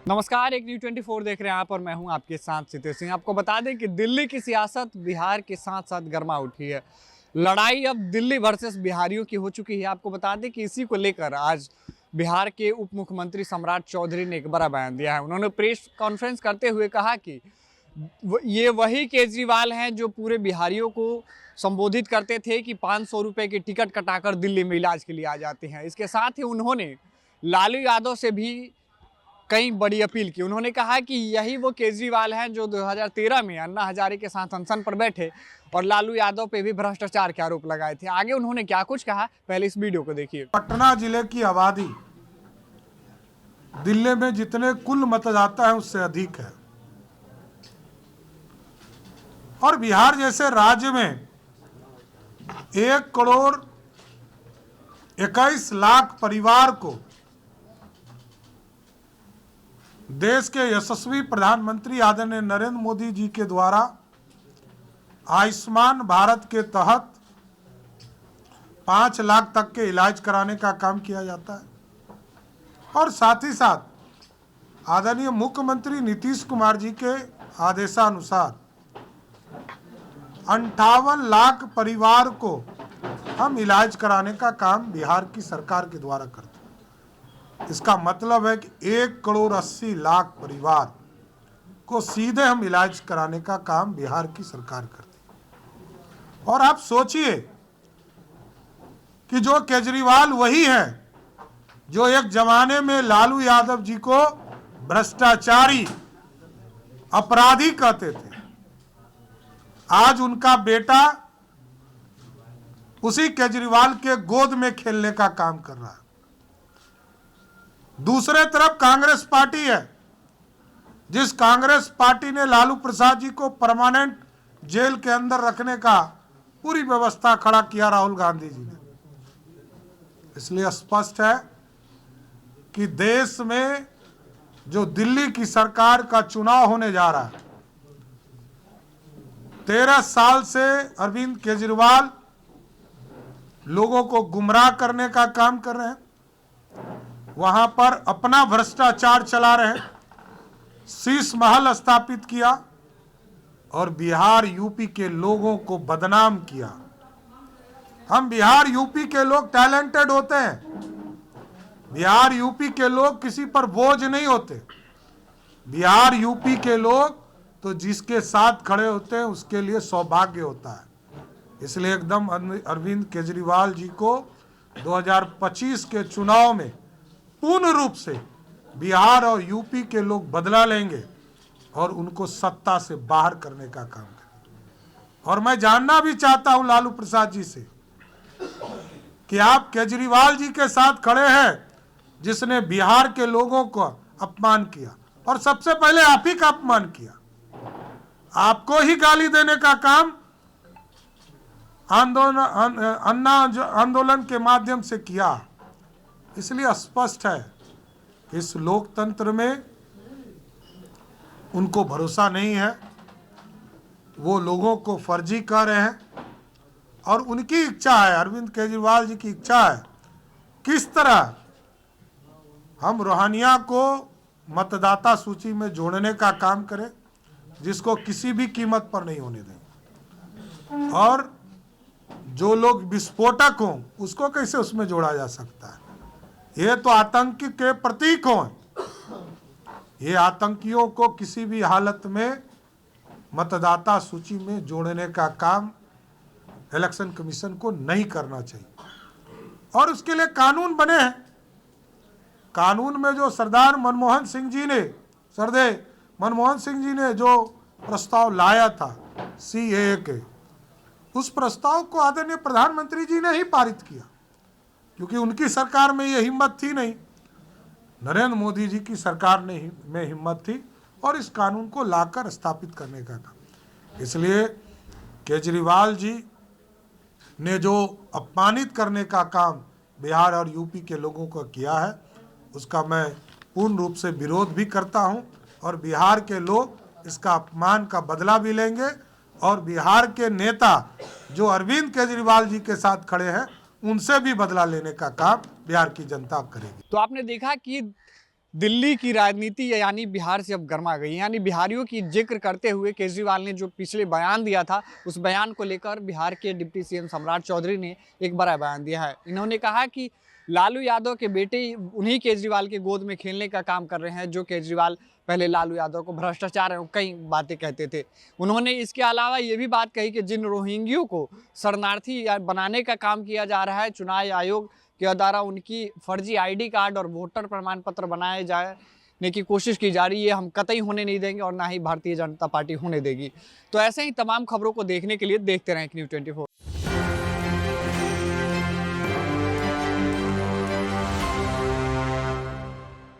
नमस्कार, एक न्यूज़ 24 देख रहे हैं आप और मैं हूं आपके साथ सितेश सिंह। आपको बता दें कि दिल्ली की सियासत बिहार के साथ साथ गर्मा उठी है। लड़ाई अब दिल्ली वर्सेस बिहारियों की हो चुकी है। आपको बता दें कि इसी को लेकर आज बिहार के उप मुख्यमंत्री सम्राट चौधरी ने एक बड़ा बयान दिया है। उन्होंने प्रेस कॉन्फ्रेंस करते हुए कहा कि ये वही केजरीवाल हैं जो पूरे बिहारियों को संबोधित करते थे कि 500 रुपये की टिकट कटाकर दिल्ली में इलाज के लिए आ जाते हैं। इसके साथ ही उन्होंने लालू यादव से भी कई बड़ी अपील की। उन्होंने कहा कि यही वो केजरीवाल हैं जो 2013 में अन्ना हजारे के साथ अनशन पर बैठे और लालू यादव पे भी भ्रष्टाचार के आरोप लगाए थे। आगे उन्होंने क्या कुछ कहा, पहले इस वीडियो को देखिए। पटना जिले की आबादी दिल्ली में जितने कुल मतदाता हैं उससे अधिक है और बिहार जैसे राज्य में 1,21,00,000 परिवार को देश के यशस्वी प्रधानमंत्री आदरणीय नरेंद्र मोदी जी के द्वारा आयुष्मान भारत के तहत 5 लाख तक के इलाज कराने का काम किया जाता है और साथ ही साथ आदरणीय मुख्यमंत्री नीतीश कुमार जी के आदेशानुसार 58 लाख परिवार को हम इलाज कराने का काम बिहार की सरकार के द्वारा करते हैं। इसका मतलब है कि 1,80,00,000 परिवार को सीधे हम इलाज कराने का काम बिहार की सरकार करती है। और आप सोचिए कि जो केजरीवाल वही है जो एक जमाने में लालू यादव जी को भ्रष्टाचारी अपराधी कहते थे, आज उनका बेटा उसी केजरीवाल के गोद में खेलने का काम कर रहा है। दूसरे तरफ कांग्रेस पार्टी है, जिस कांग्रेस पार्टी ने लालू प्रसाद जी को परमानेंट जेल के अंदर रखने का पूरी व्यवस्था खड़ा किया राहुल गांधी जी ने। इसलिए स्पष्ट है कि देश में जो दिल्ली की सरकार का चुनाव होने जा रहा है, 13 साल से अरविंद केजरीवाल लोगों को गुमराह करने का काम कर रहे हैं, वहां पर अपना भ्रष्टाचार चला रहे हैं, शीश महल स्थापित किया और बिहार यूपी के लोगों को बदनाम किया। हम बिहार यूपी के लोग टैलेंटेड होते हैं, बिहार यूपी के लोग किसी पर बोझ नहीं होते। बिहार यूपी के लोग तो जिसके साथ खड़े होते हैं उसके लिए सौभाग्य होता है। इसलिए एकदम अरविंद केजरीवाल जी को 2025 के चुनाव में पूर्ण रूप से बिहार और यूपी के लोग बदला लेंगे और उनको सत्ता से बाहर करने का काम करेंगे। और मैं जानना भी चाहता हूं लालू प्रसाद जी से कि आप केजरीवाल जी के साथ खड़े हैं जिसने बिहार के लोगों को अपमान किया और सबसे पहले आप ही का अपमान किया। आपको ही गाली देने का काम अन्ना आंदोलन के माध्यम से किया। इसलिए स्पष्ट है कि इस लोकतंत्र में उनको भरोसा नहीं है, वो लोगों को फर्जी कह रहे हैं और उनकी इच्छा है, अरविंद केजरीवाल जी की इच्छा है किस तरह हम रोहानिया को मतदाता सूची में जोड़ने का काम करें, जिसको किसी भी कीमत पर नहीं होने दें, और जो लोग विस्फोटक हों उसको कैसे उसमें जोड़ा जा सकता है। ये तो आतंक के प्रतीक हों, ये आतंकियों को किसी भी हालत में मतदाता सूची में जोड़ने का काम इलेक्शन कमीशन को नहीं करना चाहिए। और उसके लिए कानून बने हैं। कानून में जो सरदार मनमोहन सिंह जी ने जो प्रस्ताव लाया था सीएए के, उस प्रस्ताव को आदरणीय प्रधानमंत्री जी ने ही पारित किया, क्योंकि उनकी सरकार में ये हिम्मत थी नहीं, नरेंद्र मोदी जी की सरकार में हिम्मत थी और इस कानून को लाकर स्थापित करने का काम। इसलिए केजरीवाल जी ने जो अपमानित करने का काम बिहार और यूपी के लोगों को किया है, उसका मैं पूर्ण रूप से विरोध भी करता हूं और बिहार के लोग इसका अपमान का बदला भी लेंगे और बिहार के नेता जो अरविंद केजरीवाल जी के साथ खड़े हैं उनसे भी बदला लेने का काम बिहार की जनता करेगी। तो आपने देखा कि दिल्ली की राजनीति यानी बिहार से अब गर्मा गई। यानी बिहारियों की जिक्र करते हुए केजरीवाल ने जो पिछले बयान दिया था, उस बयान को लेकर बिहार के डिप्टी सीएम सम्राट चौधरी ने एक बड़ा बयान दिया है। इन्होंने कहा कि लालू यादव के बेटे उन्हीं केजरीवाल के गोद में खेलने का काम कर रहे हैं, जो केजरीवाल पहले लालू यादव को भ्रष्टाचार एवं कई बातें कहते थे। उन्होंने इसके अलावा ये भी बात कही कि जिन रोहिंग्यों को शरणार्थी बनाने का काम किया जा रहा है, चुनाव आयोग के द्वारा उनकी फर्जी आईडी कार्ड और वोटर प्रमाण पत्र बनाए जाने की कोशिश की जा रही है, हम कतई होने नहीं देंगे और ना ही भारतीय जनता पार्टी होने देगी। तो ऐसे ही तमाम खबरों को देखने के लिए देखते रहें न्यूज़ 24।